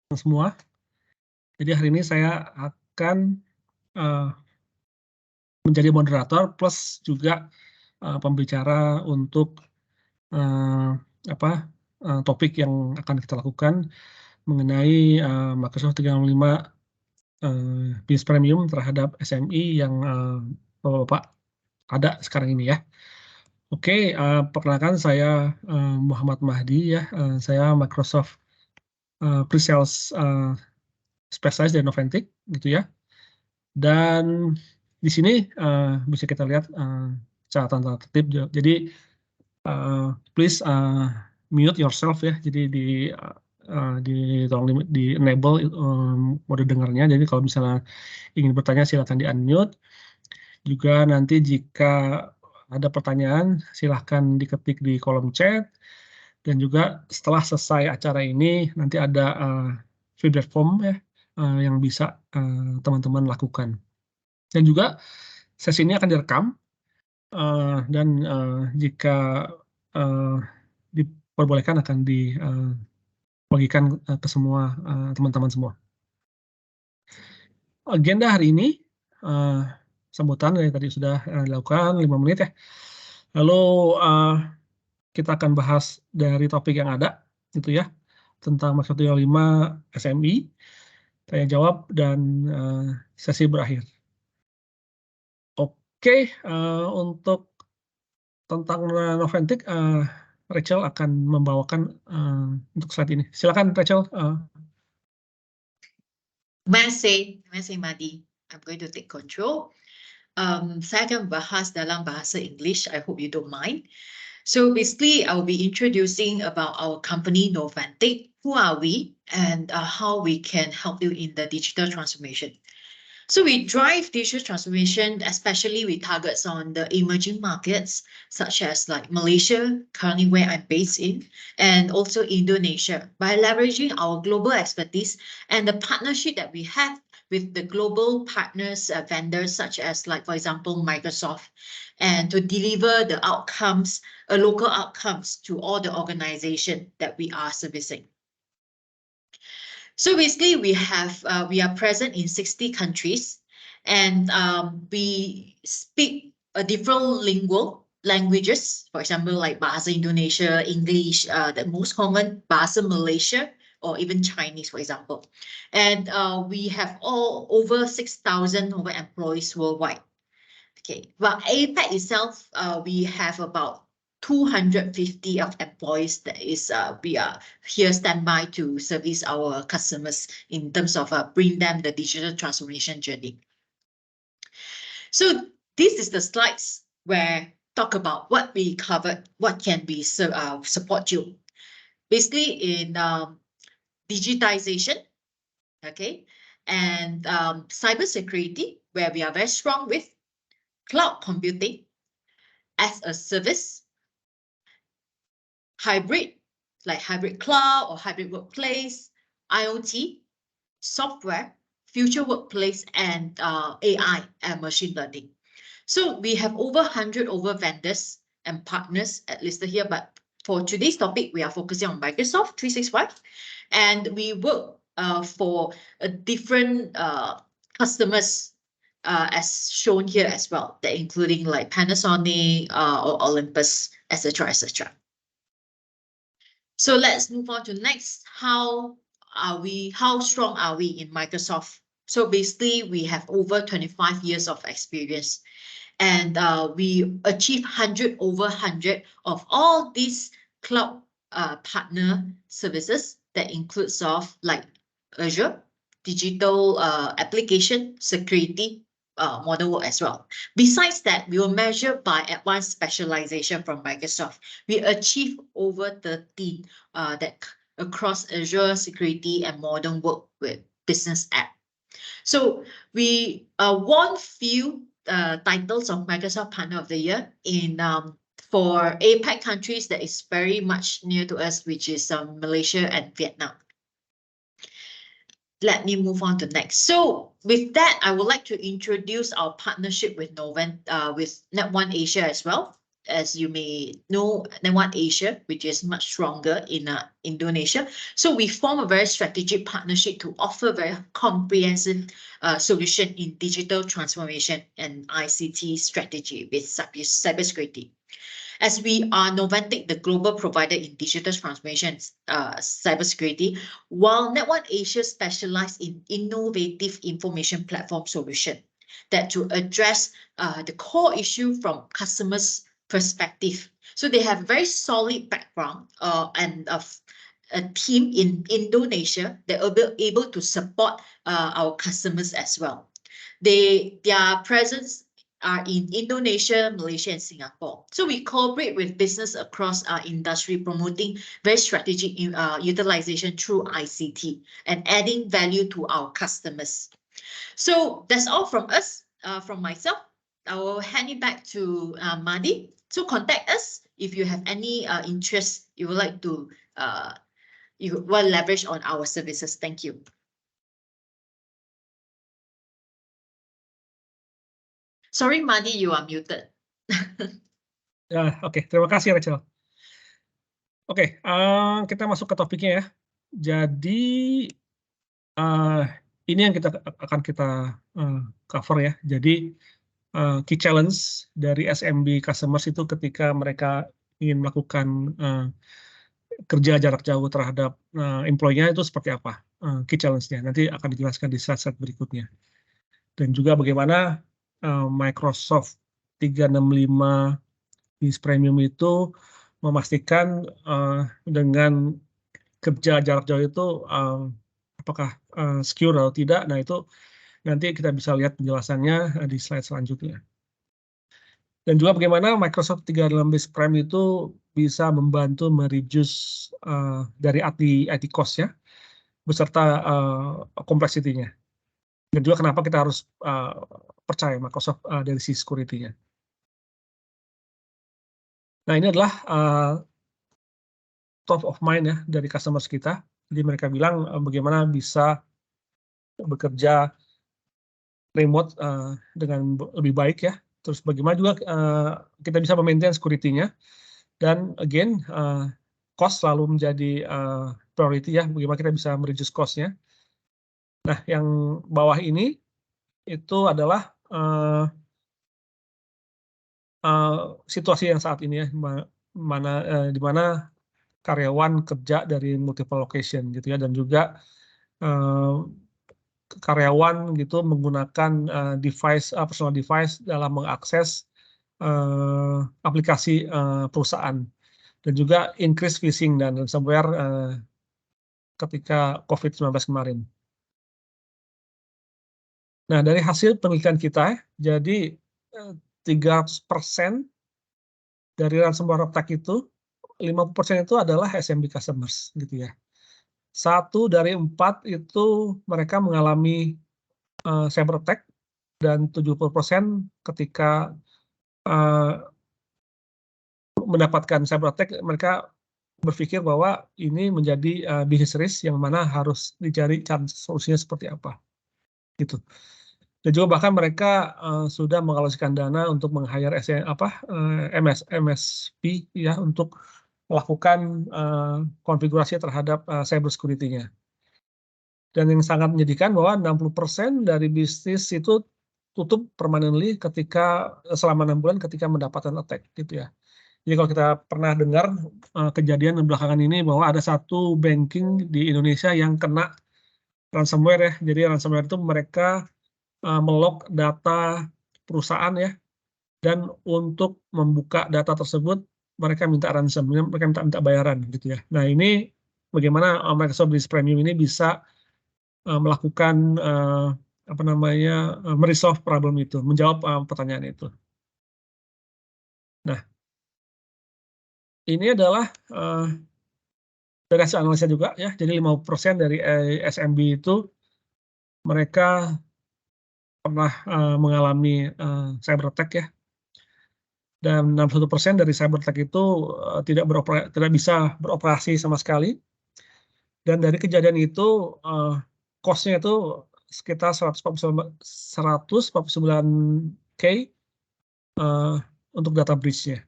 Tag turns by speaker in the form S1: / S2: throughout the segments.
S1: Semua. Jadi hari ini saya akan menjadi moderator plus juga pembicara untuk topik yang akan kita lakukan mengenai Microsoft 365 Business Premium terhadap SME yang Bapak-Bapak ada sekarang ini ya. Oke, perkenalkan saya Muhammad Mahdi ya, saya Microsoft Pre-Sales Specialist dari Noventic gitu ya. Dan di sini bisa kita lihat catatan tata tertib. Jadi please mute yourself ya. Jadi tolong di enable mode dengarnya. Jadi kalau misalnya ingin bertanya silakan di unmute. Juga nanti jika ada pertanyaan silahkan diketik di kolom chat. Dan juga setelah selesai acara ini nanti ada feedback form ya yang bisa teman-teman lakukan. Dan juga sesi ini akan direkam dan jika diperbolehkan akan dibagikan ke semua teman-teman semua. Agenda hari ini sambutan yang tadi sudah dilakukan 5 menit ya. Lalu kita akan bahas dari topik yang ada gitu ya tentang Microsoft 365 SME, tanya jawab dan sesi berakhir. Oke, untuk tentang Noventic, Rachel akan membawakan untuk slide ini. Silakan Rachel.
S2: Terima kasih Mahdi. I'm going to take control. Saya akan bahas dalam bahasa English. I hope you don't mind. So basically, I'll be introducing about our company Noventic. Who are we and how we can help you in the digital transformation. So we drive digital transformation, especially with targets on the emerging markets, such as like Malaysia, currently where I'm based in, and also Indonesia, by leveraging our global expertise and the partnership that we have with the global partners, vendors, such as like, for example, Microsoft, and to deliver the outcomes, local outcomes to all the organizations that we are servicing. So basically, we are present in 60 countries, and we speak a different languages. For example, like Bahasa Indonesia, English, the most common Bahasa Malaysia, or even Chinese, for example. And we have over 6,000 employees worldwide. Okay, but APAC itself, we have about 250 of employees that is we are here standby to service our customers in terms of bring them the digital transformation journey. So this is the slides where talk about what we covered, what can we support you. Basically in digitization, okay, and cybersecurity, where we are very strong with, cloud computing as a service, hybrid, like hybrid cloud or hybrid workplace, IoT, software, future workplace, and AI and machine learning. So we have over 100 vendors and partners listed here, but for today's topic, we are focusing on Microsoft 365, and we work for different customers as shown here as well, including like Panasonic or Olympus, etc., etc. So let's move on to next. How strong are we in Microsoft? So basically, we have over 25 years of experience, and we achieve over 100 of all these cloud partner services that includes of like Azure, digital application, security, modern work as well. Besides that, we will measure by advanced specialization from Microsoft. We achieve over 13 that across Azure, security, and modern work with business app. So we won few titles of Microsoft Partner of the Year in for APAC countries that is very much near to us, which is Malaysia and Vietnam. Let me move on to next. So with that, I would like to introduce our partnership with with Net1 Asia as well. as you may know, Netone Asia, which is much stronger in Indonesia. So we form a very strategic partnership to offer very comprehensive solution in digital transformation and ICT strategy with cybersecurity. As we are Novantic, the global provider in digital transformation, cybersecurity, while Netone Asia specialized in innovative information platform solution that to address the core issue from customers' perspective. So they have very solid background and a team in Indonesia that are able to support our customers as well. Their presence are in Indonesia, Malaysia, and Singapore. So we cooperate with business across our industry, promoting very strategic utilization through ICT and adding value to our customers. So that's all from us, from myself. I will hand it back to Madi. So contact us if you have any interest you would like to leverage on our services. Thank you. Sorry, Madi, you are muted.
S1: Ya, oke. Terima kasih, Rachel. Oke, kita masuk ke topiknya ya. Jadi, ini yang akan kita cover ya. Jadi, key challenge dari SMB customers itu ketika mereka ingin melakukan kerja jarak jauh terhadap employee-nya itu seperti apa key challenge-nya. Nanti akan dijelaskan di slide-slide berikutnya. Dan juga bagaimana Microsoft 365 Business Premium itu memastikan dengan kerja jarak jauh itu apakah secure atau tidak. Nah, itu nanti kita bisa lihat penjelasannya di slide selanjutnya. Dan juga bagaimana Microsoft 365 Business Premium itu bisa membantu mereduce dari IT cost ya, beserta complexity-nya. Dan juga kenapa kita harus percaya Microsoft dari sisi security-nya. Nah, ini adalah top of mind ya dari customers kita. Jadi mereka bilang bagaimana bisa bekerja remote dengan lebih baik ya. Terus bagaimana juga kita bisa memaintain security-nya. Dan again, cost selalu menjadi priority ya, bagaimana kita bisa mereduce cost-nya. Nah, yang bawah ini itu adalah situasi yang saat ini ya, di mana karyawan kerja dari multiple location gitu ya, dan juga karyawan gitu menggunakan personal device dalam mengakses aplikasi perusahaan, dan juga increase phishing dan ransomware ketika COVID-19 kemarin. Nah, dari hasil penelitian kita, jadi 3% dari ransomware attack itu, 50% itu adalah SMB customers, gitu ya. 1 dari 4 itu mereka mengalami cyber attack, dan 70% ketika mendapatkan cyber attack, mereka berpikir bahwa ini menjadi business risk yang mana harus dicari solusinya seperti apa, gitu. Dan juga bahkan mereka sudah mengalokasikan dana untuk meng-hire MSP ya, untuk melakukan konfigurasi terhadap cyber security-nya. Dan yang sangat menyedihkan bahwa 60% dari bisnis itu tutup permanently selama 6 bulan ketika mendapatkan attack, gitu ya. Jadi kalau kita pernah dengar kejadian belakangan ini bahwa ada satu banking di Indonesia yang kena ransomware ya. Jadi ransomware itu mereka melok data perusahaan ya, dan untuk membuka data tersebut mereka minta ransom, mereka minta bayaran gitu ya. Nah, ini bagaimana Microsoft Business Premium ini bisa melakukan meresolve problem itu, menjawab pertanyaan itu. Nah, ini adalah dari hasil analisa juga ya. Jadi 50% dari SMB itu mereka pernah mengalami cyber attack ya. Dan 61% dari cyber attack itu tidak bisa beroperasi sama sekali. Dan dari kejadian itu cost-nya itu sekitar 149K untuk data breach-nya.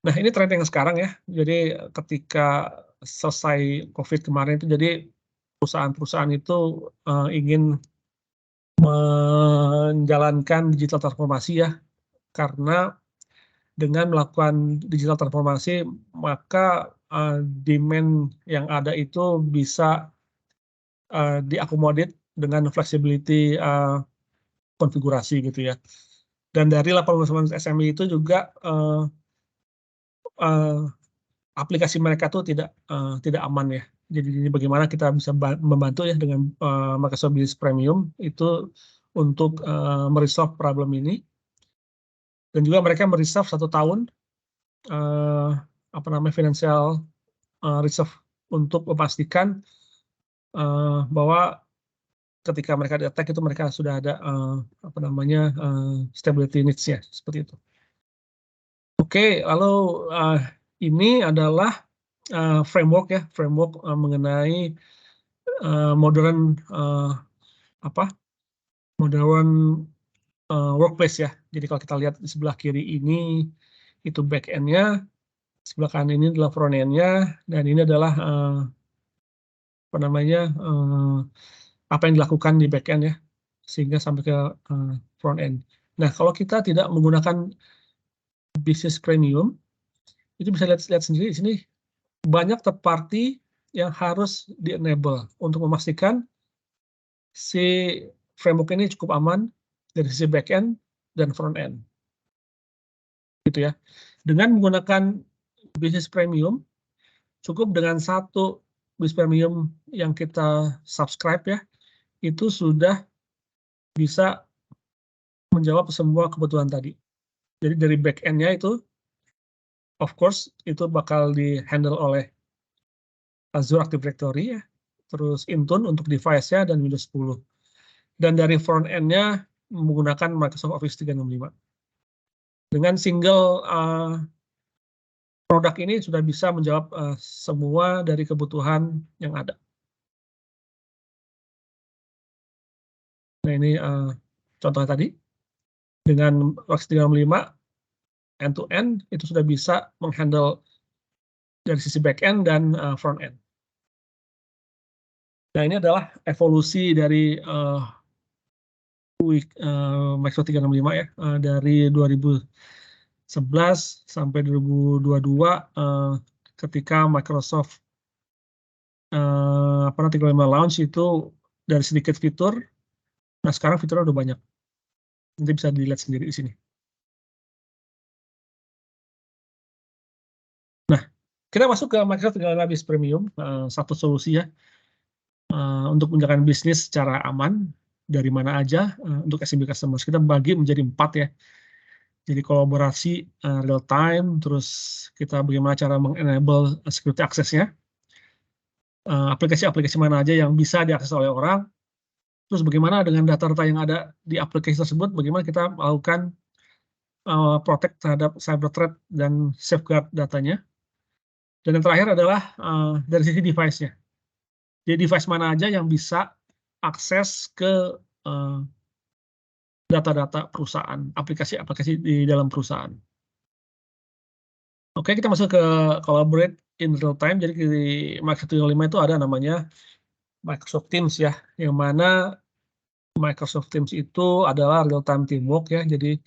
S1: Nah, ini tren yang sekarang ya. Jadi ketika selesai COVID kemarin itu, jadi perusahaan-perusahaan itu ingin menjalankan digital transformasi ya, karena dengan melakukan digital transformasi maka demand yang ada itu bisa diakomodir dengan flexibility konfigurasi gitu ya. Dan dari 89 SME itu juga aplikasi mereka tuh tidak aman ya. Jadi bagaimana kita bisa membantu ya dengan Microsoft Business Premium itu untuk meresolve problem ini. Dan juga mereka mereserve 1 tahun financial reserve untuk memastikan bahwa ketika mereka di-attack itu mereka sudah ada stability needs-nya, seperti itu. Oke, lalu ini adalah framework ya, mengenai modern workplace ya. Jadi kalau kita lihat di sebelah kiri ini itu back end-nya, sebelah kanan ini adalah front end-nya, dan ini adalah apa yang dilakukan di back end ya, sehingga sampai ke front end. Nah, kalau kita tidak menggunakan Business Premium, itu bisa lihat sendiri di sini banyak third party yang harus di-enable untuk memastikan si framework ini cukup aman dari sisi back end dan front end. Gitu ya. Dengan menggunakan Business Premium, cukup dengan satu Business Premium yang kita subscribe ya, itu sudah bisa menjawab semua kebutuhan tadi. Jadi dari back end-nya itu, of course, itu bakal di-handle oleh Azure Active Directory ya, terus Intune untuk device-nya dan Windows 10. Dan dari front end-nya menggunakan Microsoft Office 365. Dengan single produk ini sudah bisa menjawab semua dari kebutuhan yang ada. Nah, ini contohnya tadi. Dengan Office 365 end-to-end itu sudah bisa menghandle dari sisi back end dan front end. Nah, ini adalah evolusi dari Microsoft 365 ya, dari 2011 sampai 2022 ketika Microsoft 365 launch itu dari sedikit fitur, nah sekarang fiturnya udah banyak. Nanti bisa dilihat sendiri di sini. Nah, kita masuk ke Microsoft 365 Business Premium, satu solusi ya, untuk menjalankan bisnis secara aman, dari mana aja, untuk SMB customers. Kita bagi menjadi 4 ya. Jadi kolaborasi real time, terus kita bagaimana cara meng-enable security access-nya, aplikasi-aplikasi mana aja yang bisa diakses oleh orang, terus bagaimana dengan data-data yang ada di aplikasi tersebut, bagaimana kita melakukan protect terhadap cyber threat dan safeguard datanya. Dan yang terakhir adalah dari sisi device-nya. Jadi device mana aja yang bisa akses ke data-data perusahaan, aplikasi-aplikasi di dalam perusahaan. Oke, kita masuk ke collaborate in real time. Jadi di Microsoft 365 itu ada namanya Microsoft Teams ya, yang mana Microsoft Teams itu adalah real time teamwork ya. Jadi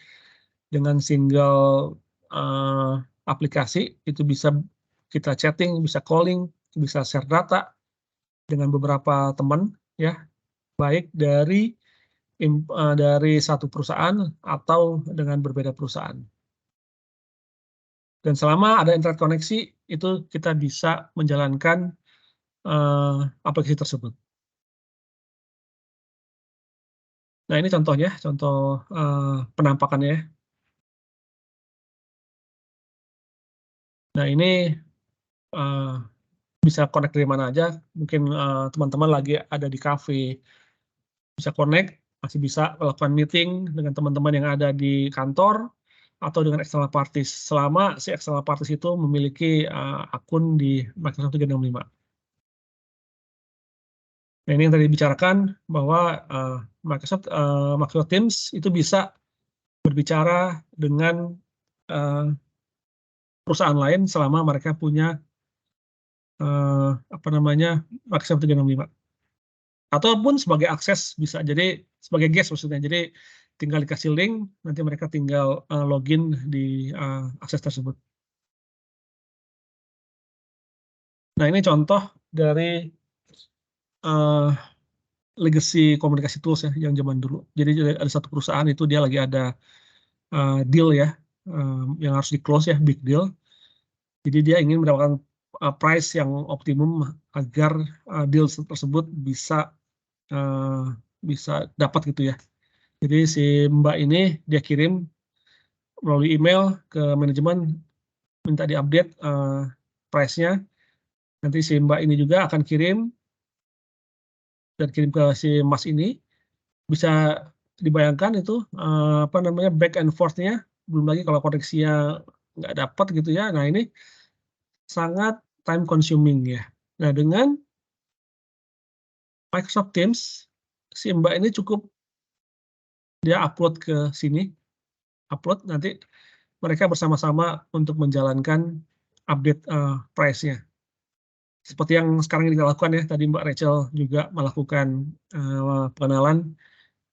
S1: dengan single aplikasi itu bisa kita chatting, bisa calling, bisa share data dengan beberapa teman ya, baik dari satu perusahaan atau dengan berbeda perusahaan. Dan selama ada internet koneksi, itu kita bisa menjalankan aplikasi tersebut. Nah, ini contohnya, contoh penampakannya. Nah, ini bisa connect dari mana aja. Mungkin teman-teman lagi ada di cafe, bisa connect, masih bisa melakukan meeting dengan teman-teman yang ada di kantor, atau dengan external parties, selama si external parties itu memiliki akun di Microsoft 365. Nah, ini yang tadi dibicarakan bahwa Microsoft Teams itu bisa berbicara dengan perusahaan lain selama mereka punya Microsoft 365. Ataupun sebagai akses bisa, jadi sebagai guest maksudnya. Jadi tinggal dikasih link, nanti mereka tinggal login di akses tersebut. Nah, ini contoh dari legacy komunikasi tools ya yang zaman dulu. Jadi ada satu perusahaan itu dia lagi ada deal ya yang harus di close ya, big deal. Jadi dia ingin mendapatkan price yang optimum agar deal tersebut bisa dapat gitu ya. Jadi si Mbak ini dia kirim melalui email ke manajemen minta diupdate price-nya. Nanti si Mbak ini juga akan kirim dan kirim ke si Mas ini. Bisa dibayangkan itu back and forth-nya, belum lagi kalau koneksinya nggak dapat gitu ya. Nah, ini sangat time consuming ya. Nah, dengan Microsoft Teams, si Mbak ini cukup dia upload ke sini, upload, nanti mereka bersama-sama untuk menjalankan update price-nya. Seperti yang sekarang ini kita lakukan ya, tadi Mbak Rachel juga melakukan pengenalan,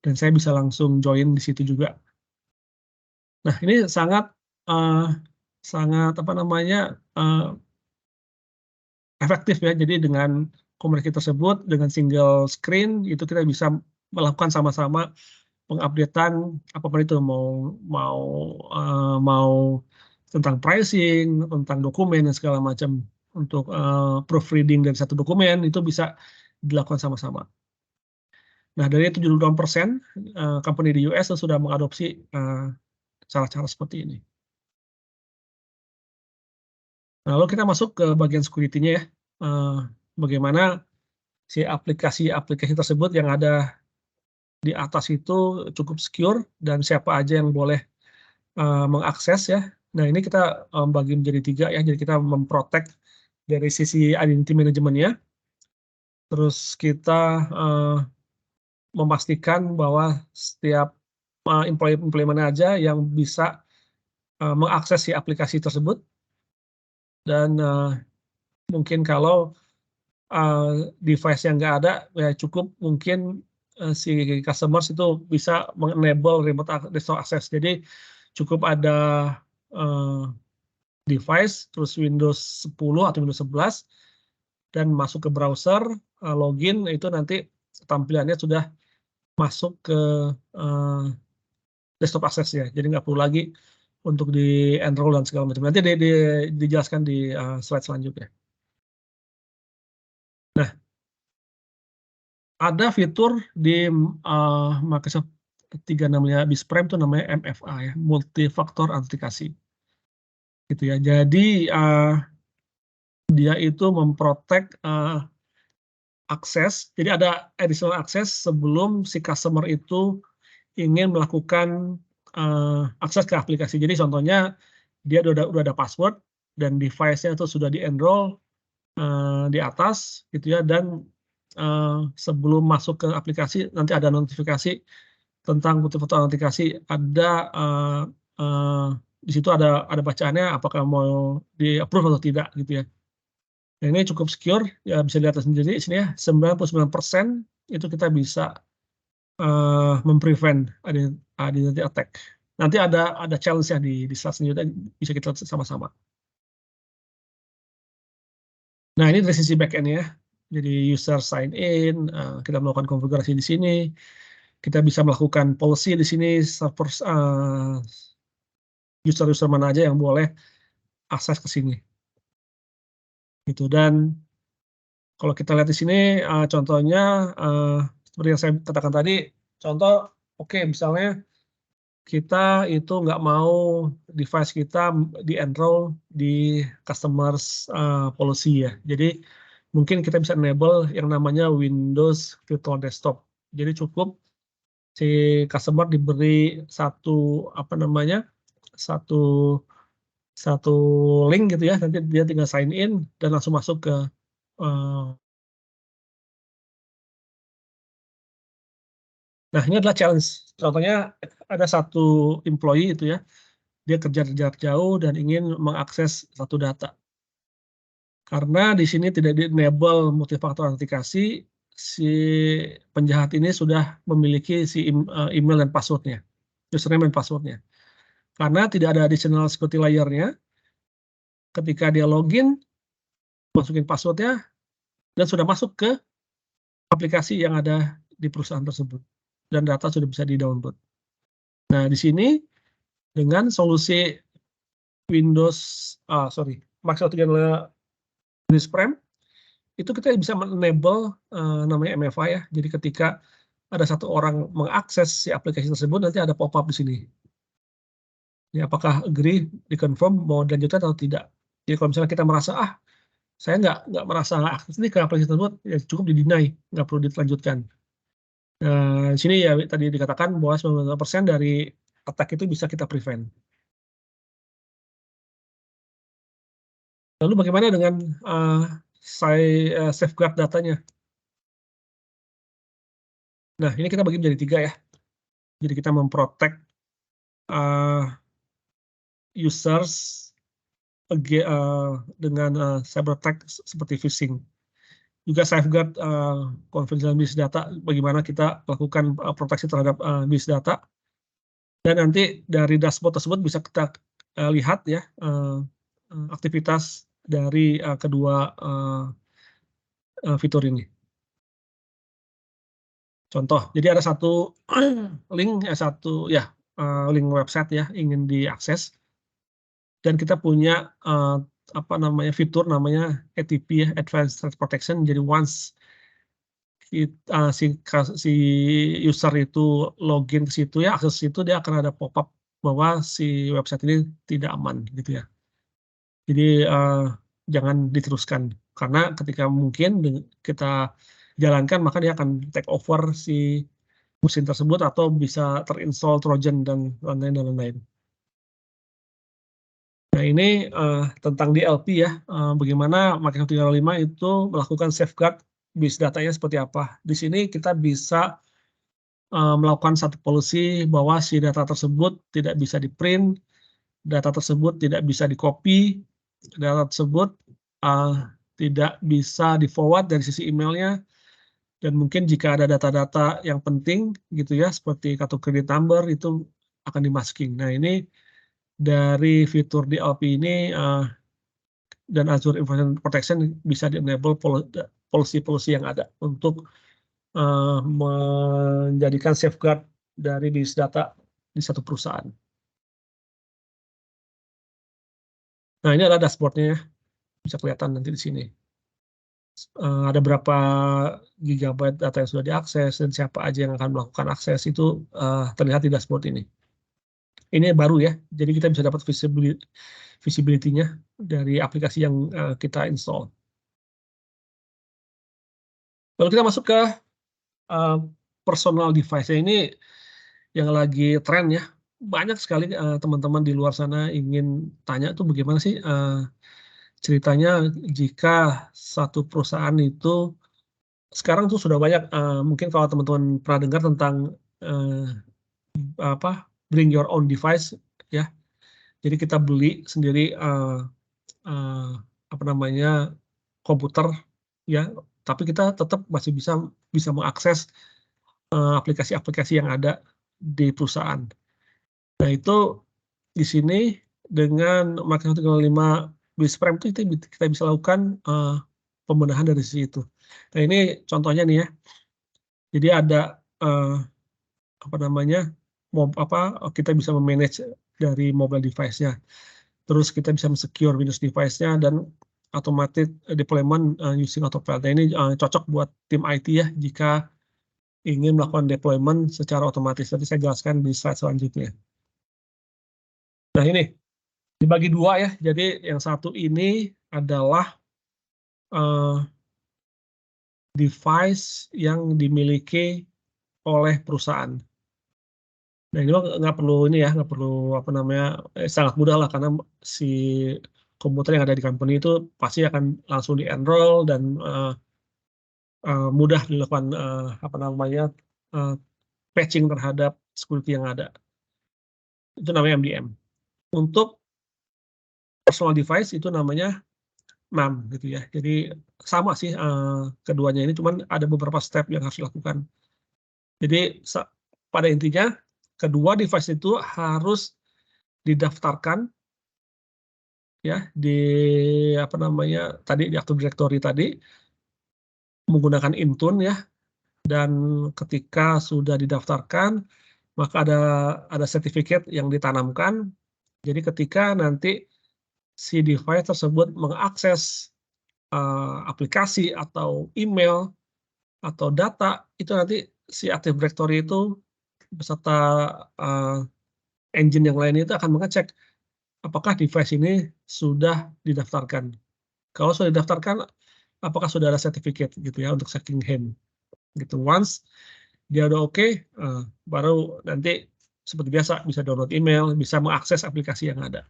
S1: dan saya bisa langsung join di situ juga. Nah, ini sangat efektif ya. Jadi dengan komunikasi tersebut, dengan single screen, itu kita bisa melakukan sama-sama pengupdatean apapun itu, mau tentang pricing, tentang dokumen dan segala macam. Untuk proofreading dari satu dokumen itu bisa dilakukan sama-sama. Nah, dari 72% company di US sudah mengadopsi cara-cara seperti ini. Lalu kita masuk ke bagian security-nya ya. Bagaimana si aplikasi-aplikasi tersebut yang ada di atas itu cukup secure dan siapa aja yang boleh mengakses ya. Nah, ini kita bagi menjadi 3 ya. Jadi kita memprotect dari sisi identity management-nya. Terus kita memastikan bahwa setiap employee mana aja yang bisa mengakses si aplikasi tersebut. Dan mungkin kalau device yang nggak ada, ya cukup mungkin si customers itu bisa mengenable remote desktop access. Jadi cukup ada device, terus Windows 10 atau Windows 11, dan masuk ke browser, login, itu nanti tampilannya sudah masuk ke desktop access ya. Jadi nggak perlu lagi untuk di-enroll dan segala macam. Nanti dijelaskan di slide selanjutnya. Nah, ada fitur di Microsoft 365 BIS Prime itu namanya MFA ya, multi-factor authentication. Gitu ya. Jadi dia itu memprotek akses. Jadi ada additional access sebelum si customer itu ingin melakukan akses ke aplikasi. Jadi contohnya dia udah ada password dan device-nya itu sudah di-enroll di atas gitu ya, dan sebelum masuk ke aplikasi nanti ada notifikasi tentang multi-factor authentication, ada di situ ada bacaannya apakah mau di-approve atau tidak gitu ya. Nah, ini cukup secure ya, bisa dilihat sendiri di sini ya, 99% itu kita bisa memprevent identity attack. Nanti ada challenge-nya di slide selanjutnya, bisa kita lihat sama-sama. Nah, ini dari sisi back-end ya. Jadi user sign in, kita melakukan konfigurasi di sini. Kita bisa melakukan policy di sini, server user mana aja yang boleh akses ke sini. Gitu. Dan kalau kita lihat di sini contohnya seperti yang saya katakan tadi, contoh misalnya kita itu nggak mau device kita di-enroll di customers policy ya. Jadi mungkin kita bisa enable yang namanya Windows Virtual Desktop. Jadi cukup si customer diberi satu link gitu ya, nanti dia tinggal sign in dan langsung masuk ke nah, ini adalah challenge. Contohnya ada satu employee itu ya, dia kerja jarak jauh dan ingin mengakses satu data. Karena di sini tidak di-enable multifaktor autentikasi, si penjahat ini sudah memiliki email dan password-nya, username dan password-nya. Karena tidak ada additional security layer-nya, ketika dia login, masukin password-nya, dan sudah masuk ke aplikasi yang ada di perusahaan tersebut, dan data sudah bisa di-download. Nah, di sini dengan solusi Microsoft 365 Business Prem, itu kita bisa enable namanya MFA ya. Jadi ketika ada satu orang mengakses si aplikasi tersebut, nanti ada pop-up di sini. Ya, apakah agree, di-confirm, mau dilanjutkan atau tidak. Jadi kalau misalnya kita merasa, saya nggak merasa akses ini ke aplikasi tersebut, ya cukup di-deny, nggak perlu dilanjutkan. Di sini ya tadi dikatakan bahwa 95% dari attack itu bisa kita prevent. Lalu bagaimana dengan safeguard datanya? Nah, ini kita bagi menjadi 3 ya. Jadi kita memprotek users dengan cyber attack seperti phishing. Juga safeguard confidential business data, bagaimana kita lakukan proteksi terhadap business data. Dan nanti dari dashboard tersebut bisa kita lihat ya aktivitas dari kedua fitur ini. Contoh, jadi ada satu link link website ya ingin diakses, dan kita punya fitur namanya ATP ya, Advanced Threat Protection. Jadi once si user itu login ke situ ya, akses situ, dia akan ada pop-up bahwa si website ini tidak aman gitu ya. Jadi jangan diteruskan, karena ketika mungkin kita jalankan, maka dia akan take over si mesin tersebut atau bisa terinstall Trojan dan lain-lain. Nah, ini tentang DLP ya, bagaimana Microsoft 365 itu melakukan safeguard base datanya seperti apa. Di sini kita bisa melakukan satu policy bahwa si data tersebut tidak bisa di-print, data tersebut tidak bisa di-copy, data tersebut tidak bisa di-forward dari sisi emailnya, dan mungkin jika ada data-data yang penting gitu ya, seperti kartu kredit number, itu akan di-masking. Nah, ini dari fitur DLP ini dan Azure Information Protection bisa di-enable policy-policy yang ada untuk menjadikan safeguard dari business data di satu perusahaan. Nah, ini adalah dashboard-nya ya, bisa kelihatan nanti di sini. Ada berapa gigabyte data yang sudah diakses dan siapa aja yang akan melakukan akses, itu terlihat di dashboard ini. Ini baru ya, jadi kita bisa dapat visibility-nya dari aplikasi yang kita install. Lalu kita masuk ke personal device. Ini yang lagi tren ya. Banyak sekali teman-teman di luar sana ingin tanya tuh bagaimana sih ceritanya jika satu perusahaan itu sekarang tuh sudah banyak, mungkin kalau teman-teman pernah dengar tentang bring your own device ya. Jadi kita beli sendiri komputer ya, tapi kita tetap masih bisa mengakses aplikasi-aplikasi yang ada di perusahaan. Nah, itu di sini dengan Microsoft 365 Business Prem itu kita bisa lakukan pembenahan dari sisi itu. Nah, ini contohnya nih ya. Jadi ada kita bisa memanage dari mobile device-nya. Terus kita bisa secure Windows device-nya dan automatic deployment using Autopilot. Nah, ini cocok buat tim IT ya jika ingin melakukan deployment secara otomatis. Nanti saya jelaskan di slide selanjutnya. Nah, ini dibagi 2 ya. Jadi yang satu ini adalah device yang dimiliki oleh perusahaan. Nah, ini nggak perlu sangat mudah lah, karena si komputer yang ada di company itu pasti akan langsung di-enroll dan mudah dilakukan patching terhadap security yang ada. Itu namanya MDM. Untuk personal device itu namanya NAM gitu ya. Jadi sama sih keduanya ini, cuman ada beberapa step yang harus dilakukan. Jadi pada intinya kedua device itu harus didaftarkan ya di apa namanya tadi di Active Directory tadi menggunakan Intune ya, dan ketika sudah didaftarkan maka ada sertifikat yang ditanamkan. Jadi ketika nanti si device tersebut mengakses aplikasi atau email atau data, itu nanti si Active Directory itu beserta engine yang lain itu akan mengecek apakah device ini sudah didaftarkan. Kalau sudah didaftarkan, apakah sudah ada sertifikat gitu ya untuk checking hand gitu. Once dia udah oke, baru nanti seperti biasa bisa download email, bisa mengakses aplikasi yang ada.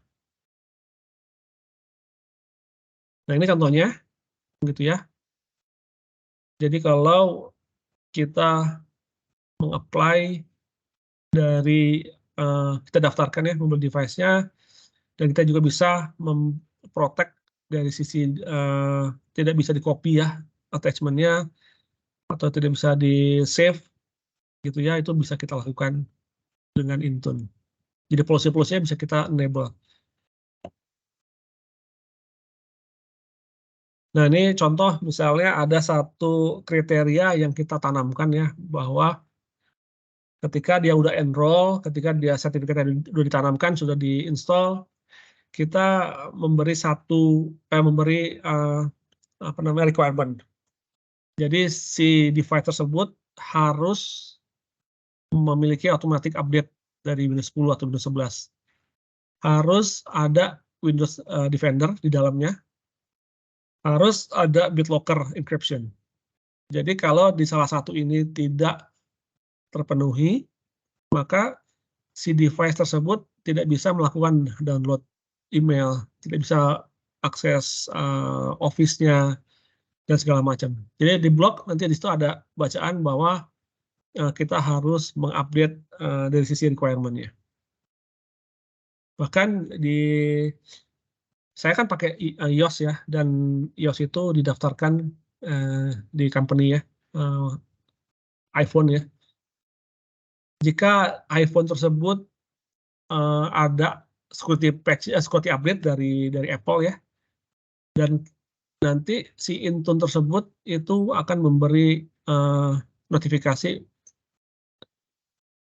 S1: Nah ini contohnya gitu ya. Jadi kalau kita meng-apply dari kita daftarkan ya mobile device-nya, dan kita juga bisa memprotect dari sisi tidak bisa di-copy ya attachment-nya, atau tidak bisa di-save gitu ya, itu bisa kita lakukan dengan Intune. Jadi policy-policy-nya bisa kita enable. Nah ini contoh misalnya ada satu kriteria yang kita tanamkan ya, bahwa ketika dia udah enroll, ketika dia sertifikatnya udah ditanamkan, sudah di-install, kita memberi apa namanya requirement. Jadi si device tersebut harus memiliki automatic update dari Windows 10 atau Windows 11. Harus ada Windows Defender di dalamnya. Harus ada BitLocker encryption. Jadi kalau di salah satu ini tidak terpenuhi, maka si device tersebut tidak bisa melakukan download email, tidak bisa akses Office-nya, dan segala macam. Jadi di blog nanti di situ ada bacaan bahwa kita harus mengupdate dari sisi requirement-nya. Bahkan saya kan pakai iOS ya, dan iOS itu didaftarkan di company ya, iPhone ya. Jika iPhone tersebut ada security patch, security update dari Apple ya, dan nanti si Intune tersebut itu akan memberi notifikasi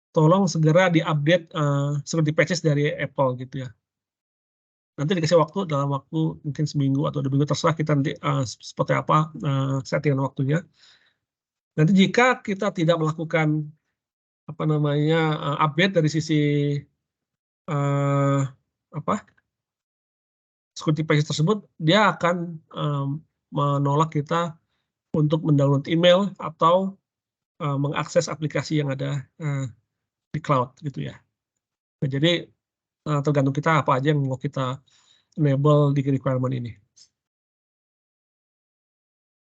S1: tolong segera diupdate security patches dari Apple gitu ya. Nanti dikasih waktu dalam waktu mungkin seminggu atau 2 minggu, terserah kita nanti seperti apa settingan waktunya. Nanti jika kita tidak melakukan apa namanya update dari sisi security patches tersebut, dia akan menolak kita untuk mendownload email atau mengakses aplikasi yang ada di cloud gitu ya. Nah, jadi tergantung kita apa aja yang mau kita enable di requirement ini.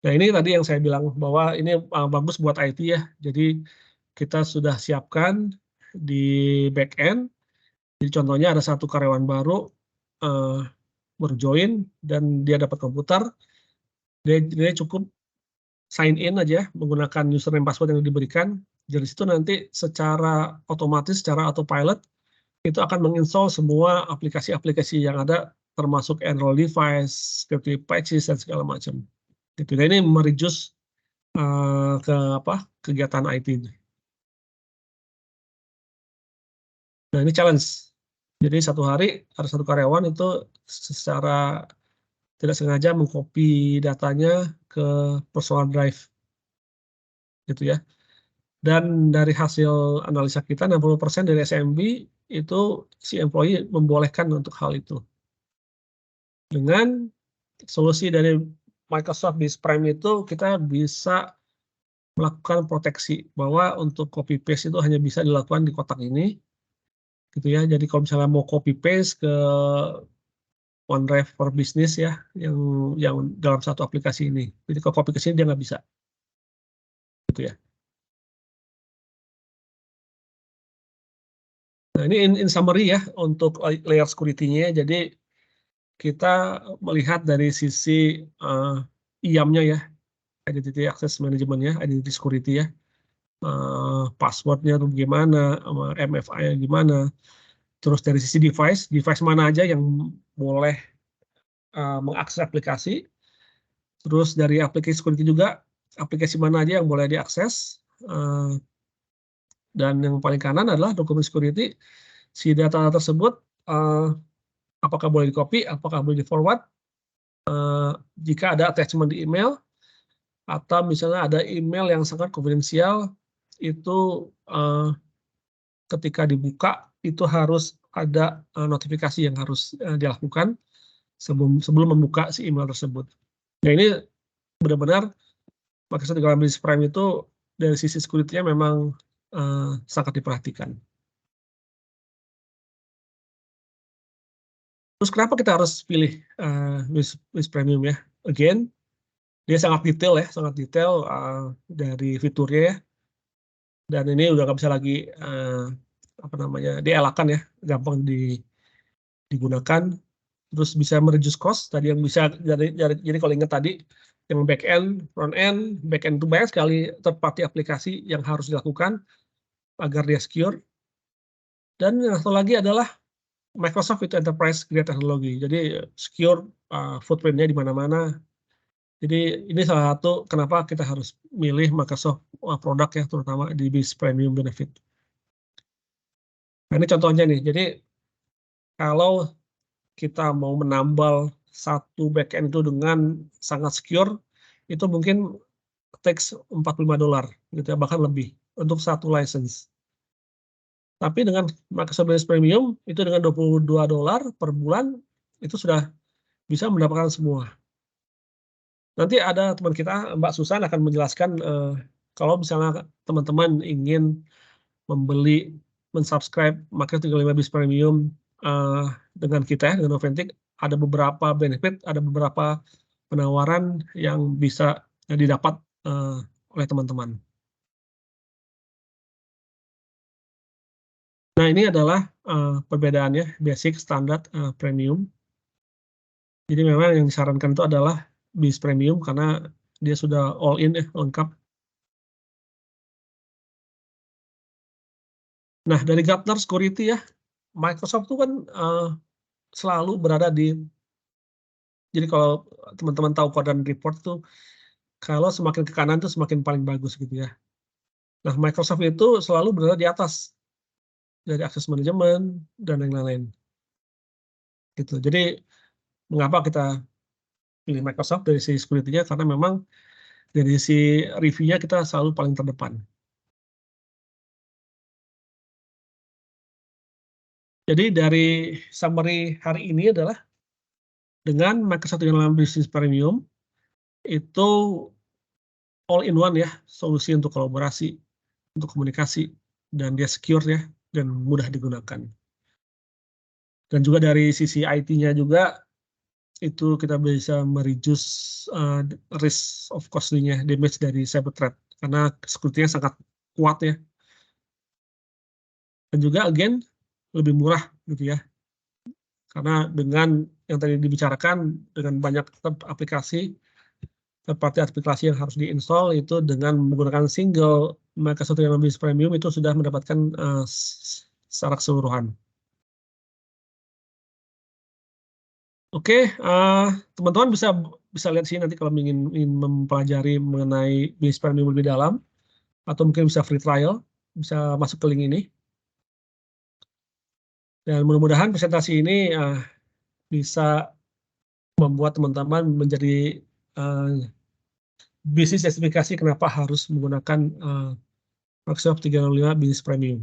S1: Nah ini tadi yang saya bilang bahwa ini bagus buat IT ya. Jadi kita sudah siapkan di back-end. Jadi contohnya ada satu karyawan baru berjoin dan dia dapat komputer. Dia cukup sign in aja menggunakan username password yang diberikan. Dari situ nanti secara otomatis, secara autopilot, itu akan menginstall semua aplikasi-aplikasi yang ada, termasuk enroll device, security patches, dan segala macam. Gitu. Dan ini mereduce kegiatan IT. Nah ini challenge. Jadi satu hari ada satu karyawan itu secara tidak sengaja mengcopy datanya ke personal drive, gitu ya. Dan dari hasil analisa kita 60% dari SMB itu si employee membolehkan untuk hal itu. Dengan solusi dari Microsoft Prime itu kita bisa melakukan proteksi bahwa untuk copy paste itu hanya bisa dilakukan di kotak ini, gitu ya. Jadi kalau misalnya mau copy paste ke OneDrive for Business ya, yang dalam satu aplikasi ini, jadi kalau copy ke sini dia nggak bisa, gitu ya. Nah, ini in summary ya untuk layer security-nya. Jadi kita melihat dari sisi IAM-nya ya, Identity Access Management-nya, Identity Security ya, password-nya tuh gimana, MFI-nya gimana, terus dari sisi device mana aja yang boleh mengakses aplikasi, terus dari aplikasi security juga, aplikasi mana aja yang boleh diakses, dan yang paling kanan adalah dokumen security, si data tersebut apakah boleh di-copy, apakah boleh di-forward, jika ada attachment di email, atau misalnya ada email yang sangat konfidensial, itu ketika dibuka, itu harus ada notifikasi yang harus dilakukan sebelum membuka si email tersebut. Nah, ini benar-benar Microsoft 365 Prime itu dari sisi security-nya memang sangat diperhatikan. Terus kenapa kita harus pilih WIS Premium ya? Again, dia sangat detail ya, dari fiturnya ya. Dan ini udah nggak bisa lagi dielakkan ya, gampang digunakan. Terus bisa mereduce cost tadi yang bisa jadi kalau ingat tadi yang back end, front end, back end itu banyak sekali third party aplikasi yang harus dilakukan agar dia secure. Dan yang satu lagi adalah Microsoft itu enterprise grade teknologi. Jadi secure footprint-nya di mana-mana. Jadi ini salah satu kenapa kita harus milih Microsoft produk ya, terutama di BIS Premium Benefit. Nah, ini contohnya nih. Jadi kalau kita mau menambal satu backend itu dengan sangat secure, itu mungkin takes $45 gitu ya, bahkan lebih untuk satu license. Tapi dengan Microsoft Business Premium itu dengan $22 per bulan itu sudah bisa mendapatkan semua. Nanti ada teman kita Mbak Susan akan menjelaskan kalau misalnya teman-teman ingin mensubscribe Microsoft 365 Business Premium dengan kita dengan Noventic, ada beberapa benefit, ada beberapa penawaran yang bisa didapat oleh teman-teman. Nah, ini adalah perbedaannya basic, standar, premium. Jadi memang yang disarankan itu adalah BIS Premium karena dia sudah all in ya, lengkap. Nah, dari Gartner Security ya, Microsoft itu kan selalu berada jadi kalau teman-teman tahu kuadran report tuh, kalau semakin ke kanan tuh semakin paling bagus gitu ya. Nah, Microsoft itu selalu berada di atas dari akses manajemen dan yang lain-lain. Gitu. Jadi mengapa kita pilih Microsoft dari sisi security-nya? Karena memang dari sisi review-nya kita selalu paling terdepan. Jadi dari summary hari ini adalah dengan Microsoft 365 Business Premium itu all in one ya, solusi untuk kolaborasi, untuk komunikasi, dan dia secure ya, dan mudah digunakan. Dan juga dari sisi IT-nya juga, itu kita bisa mereduce risk of costly-nya, damage dari cyber threat, karena security-nya sangat kuat ya. Dan juga again, lebih murah gitu ya. Karena dengan yang tadi dibicarakan, dengan banyak aplikasi, seperti aplikasi yang harus diinstal itu dengan menggunakan single Microsoft 365 Premium itu sudah mendapatkan secara keseluruhan. Oke, teman-teman bisa lihat sini nanti kalau ingin mempelajari mengenai Business Premium lebih dalam, atau mungkin bisa free trial, bisa masuk ke link ini. Dan mudah-mudahan presentasi ini bisa membuat teman-teman menjadi bisnis justifikasi kenapa harus menggunakan Microsoft 365 Business Premium.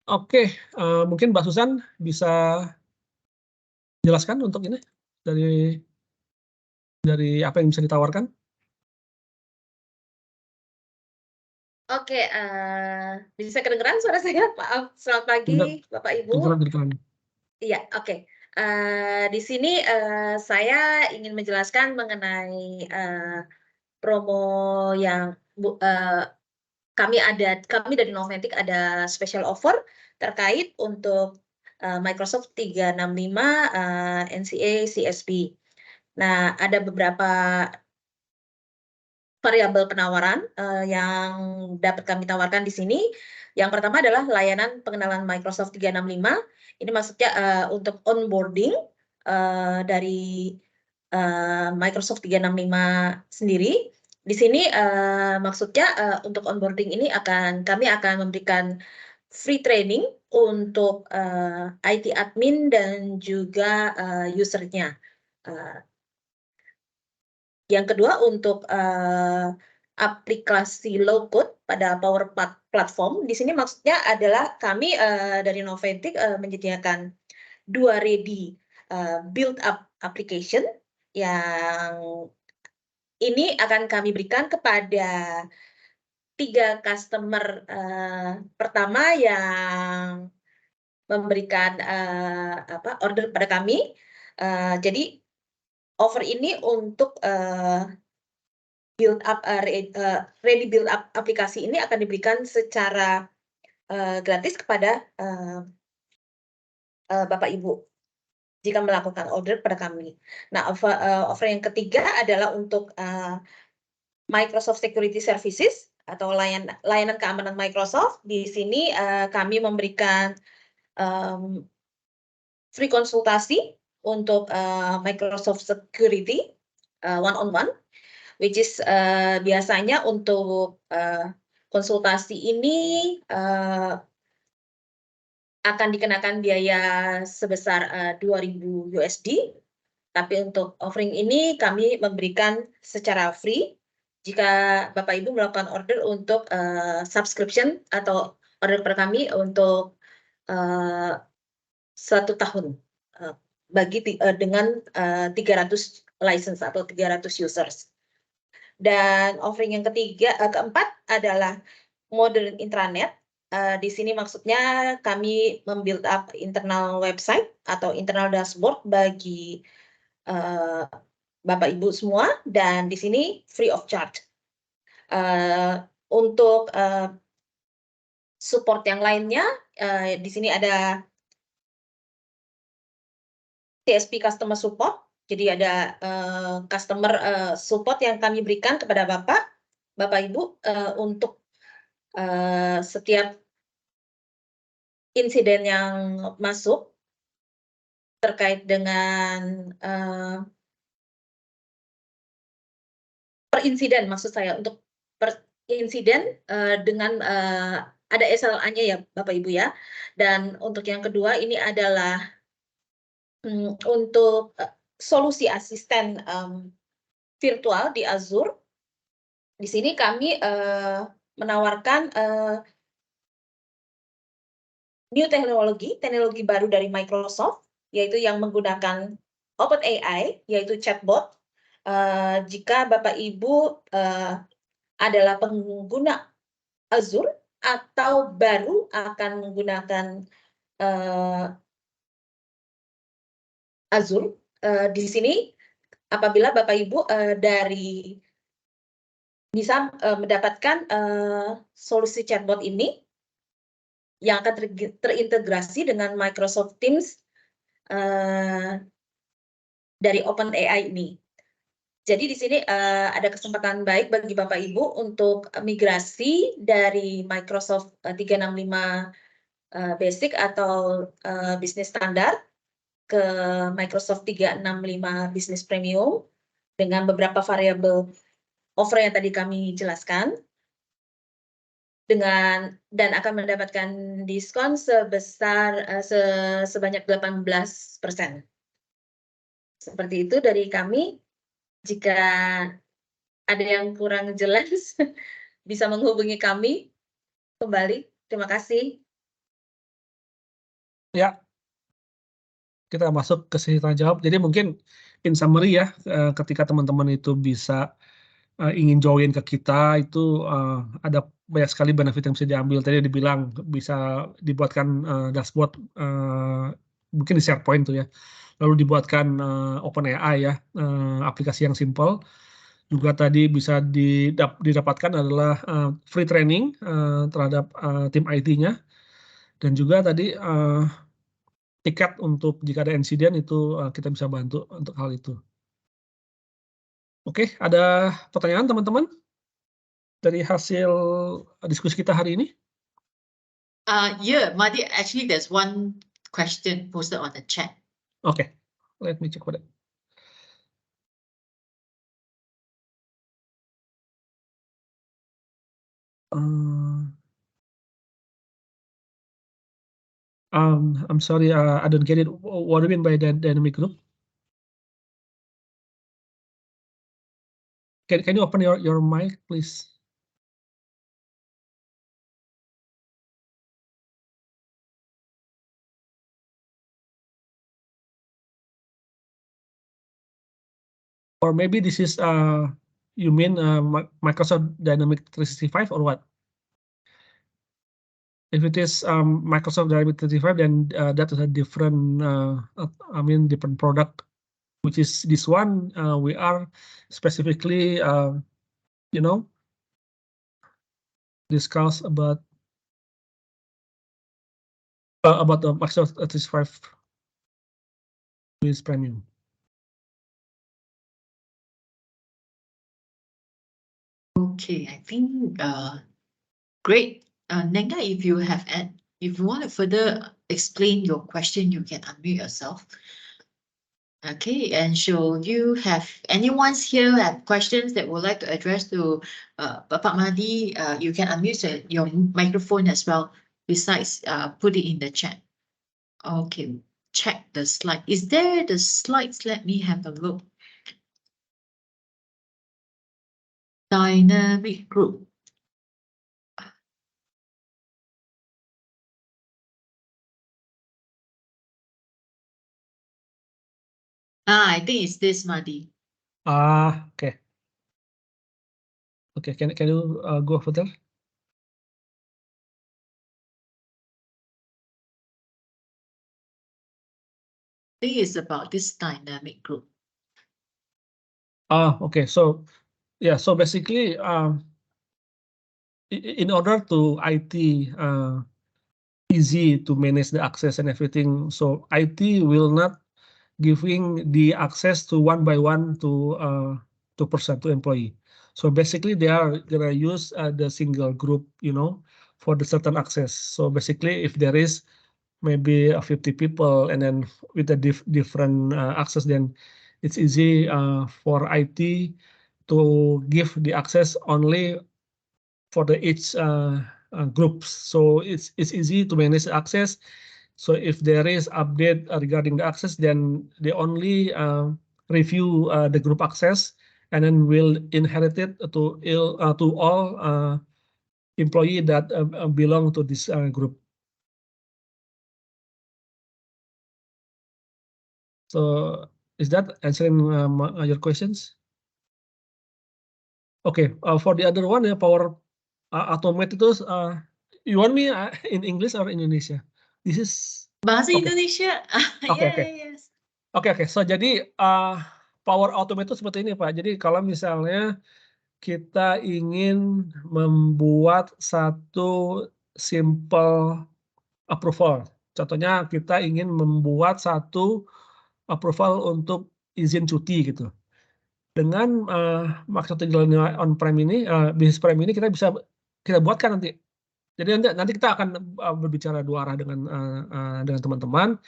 S1: Oke, mungkin Mbak Susan bisa jelaskan untuk ini dari apa yang bisa ditawarkan?
S3: Oke, bisa kedengeran suara saya? Maaf, selamat pagi Bapak Ibu.
S1: Kedengeran.
S3: Iya, oke. Di sini saya ingin menjelaskan mengenai promo yang kami dari Noventic ada special offer terkait untuk Microsoft 365 NCA CSP. Nah, ada beberapa variabel penawaran yang dapat kami tawarkan di sini. Yang pertama adalah layanan pengenalan Microsoft 365. Ini maksudnya untuk onboarding dari Microsoft 365 sendiri. Di sini maksudnya untuk onboarding ini kami akan memberikan free training untuk IT admin dan juga usernya. Yang kedua untuk aplikasi low code pada Power Platform. Di sini maksudnya adalah kami dari Noventic menyediakan 2 ready build up application yang ini akan kami berikan kepada 3 customer pertama yang memberikan order pada kami. Jadi offer ini untuk build up ready build up aplikasi ini akan diberikan secara gratis kepada Bapak Ibu jika melakukan order pada kami. Nah, offer yang ketiga adalah untuk Microsoft Security Services atau layanan keamanan Microsoft. Di sini kami memberikan free konsultasi untuk Microsoft Security one-on-one, which is biasanya untuk konsultasi ini akan dikenakan biaya sebesar 2.000 USD, tapi untuk offering ini kami memberikan secara free jika Bapak Ibu melakukan order untuk subscription atau order per kami untuk 1 tahun dengan 300 license atau 300 users. Dan offering yang keempat adalah modern intranet. Di sini maksudnya kami membuild up internal website atau internal dashboard bagi Bapak Ibu semua, dan di sini free of charge. Untuk support yang lainnya, di sini ada CSP Customer Support. Jadi ada customer support yang kami berikan kepada Bapak Ibu untuk setiap insiden yang masuk terkait dengan per insiden, maksud saya untuk per insiden dengan ada SLA-nya ya Bapak Ibu ya. Dan untuk yang kedua ini adalah untuk solusi asisten virtual di Azure. Di sini kami menawarkan new teknologi baru dari Microsoft, yaitu yang menggunakan OpenAI, yaitu chatbot. Jika Bapak Ibu adalah pengguna Azure atau baru akan menggunakan Azure, di sini apabila Bapak Ibu bisa mendapatkan solusi chatbot ini yang akan terintegrasi dengan Microsoft Teams dari OpenAI ini. Jadi di sini ada kesempatan baik bagi Bapak Ibu untuk migrasi dari Microsoft 365 Basic atau Business Standard ke Microsoft 365 Business Premium dengan beberapa variabel offer yang tadi kami jelaskan, dan akan mendapatkan diskon sebanyak 18%. Seperti itu dari kami. Jika ada yang kurang jelas, bisa menghubungi kami kembali. Terima kasih.
S1: Ya, kita masuk ke sesi tanya jawab. Jadi mungkin in summary ya, ketika teman-teman itu bisa ingin join ke kita, itu ada banyak sekali benefit yang bisa diambil. Tadi dibilang bisa dibuatkan dashboard, mungkin di SharePoint tuh ya. Lalu dibuatkan OpenAI ya, aplikasi yang simple. Juga tadi bisa didapatkan adalah free training terhadap tim IT-nya, dan juga tadi tiket untuk jika ada insiden itu kita bisa bantu untuk hal itu. Oke, ada pertanyaan teman-teman dari hasil diskusi kita hari ini?
S2: Yeah, Madi, actually there's one question posted on the chat.
S1: Oke, let me check for that. I'm sorry, I don't get it. What do you mean by dynamic group? Can you open your mic, please? Or maybe this is you mean Microsoft Dynamics 365 or what? If it is Microsoft Dynamics 365, then that is a different, different product, which is this one. We are specifically, discuss about the Microsoft 365 Business Premium.
S2: Okay, I think great. Nenga, if you want to further explain your question, you can unmute yourself. Okay, and so you have anyone's here have questions that would like to address to Bapak Mahdi, you can unmute your microphone as well, besides put it in the chat. Okay, check the slide. Is there the slides? Let me have a look. Dynamic group. I think it's this, Mahdi.
S1: Okay. Okay, can you go further?
S2: I think it's about this dynamic group.
S1: Okay. So yeah, so basically, in order to IT easy to manage the access and everything, so IT will not giving the access to one by one to person to employee. So basically, they are gonna use the single group, for the certain access. So basically, if there is maybe 50 people and then with a different access, then it's easy for IT to give the access only for the each groups. So it's easy to manage the access. So if there is update regarding the access, then they only review the group access and then will inherit it to all employee that belong to this group. So is that answering your questions? Okay, for the other one, Power Automate itu, you want me in English or Indonesia? This is
S2: Bahasa
S1: okay.
S2: Indonesia.
S1: Okay,
S2: Yeah,
S1: okay.
S2: yes.
S1: Oke. So jadi Power Automate itu seperti ini, Pak. Jadi kalau misalnya kita ingin membuat satu simple approval, contohnya kita ingin membuat satu approval untuk izin cuti gitu. Dengan Microsoft 365 on-prem ini, Business Prem ini kita buatkan nanti. Jadi nanti kita akan berbicara dua arah dengan teman-teman.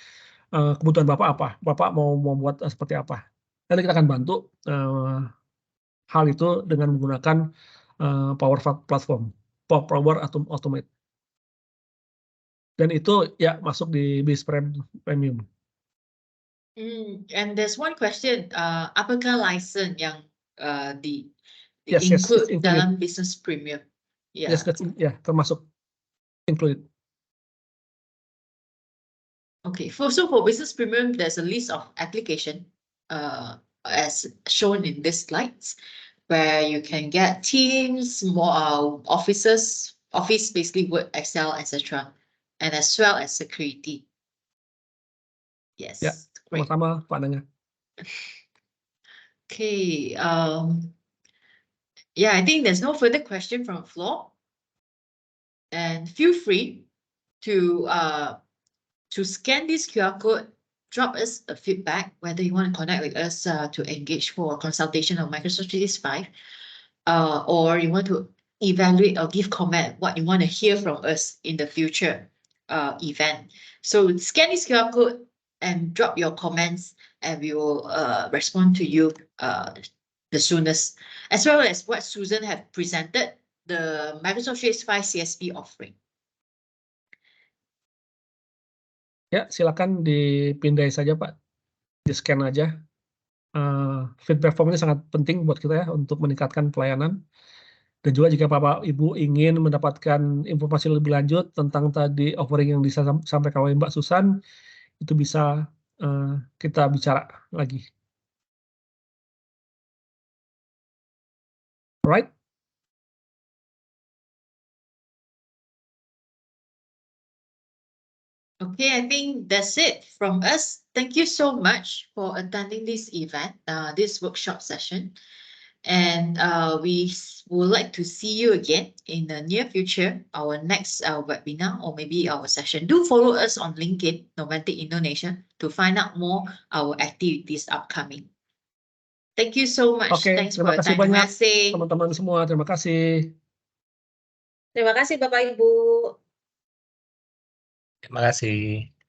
S1: Kebutuhan Bapak apa? Bapak mau buat seperti apa? Nanti kita akan bantu hal itu dengan menggunakan Power Platform, Power Automate. Dan itu ya masuk di Business Premium.
S2: And there's one question, apakah license yang
S1: Yes,
S2: include
S1: it's included.
S2: dalam Business Premium? Yeah.
S1: Yes, termasuk included.
S2: Okay, so for Business Premium, there's a list of application as shown in these slides, where you can get Teams, more Office, basically Word, Excel, etc., and as well as security. Yes.
S1: Ya,
S2: great.
S1: sama-sama Pak Nanga.
S2: Okay. Yeah, I think there's no further question from the floor. And feel free to scan this QR code, drop us a feedback, whether you want to connect with us to engage for a consultation on Microsoft 365, or you want to evaluate or give comment what you want to hear from us in the future event. So scan this QR code and drop your comments, and we will respond to you the soonest, as well as what Susan have presented, the Microsoft 365 CSP offering.
S1: Ya, silakan dipindai saja, Pak. Di-scan aja. Feedback form ini sangat penting buat kita ya untuk meningkatkan pelayanan. Dan juga jika Bapak Ibu ingin mendapatkan informasi lebih lanjut tentang tadi offering yang disampaikan oleh Mbak Susan, itu bisa kita bicara lagi. Alright?
S2: Okay, I think that's it from us. Thank you so much for attending this event, this workshop session. And we would like to see you again in the near future, our next webinar or maybe our session. Do follow us on LinkedIn, Noventic Indonesia, to find out more our activities upcoming. Thank you so much.
S1: Oke,
S2: Thanks for
S1: terima
S2: your
S1: kasih
S2: time.
S1: banyak
S2: Terima kasih.
S1: teman-teman semua. Terima kasih.
S3: Terima kasih Bapak Ibu.
S4: Terima kasih.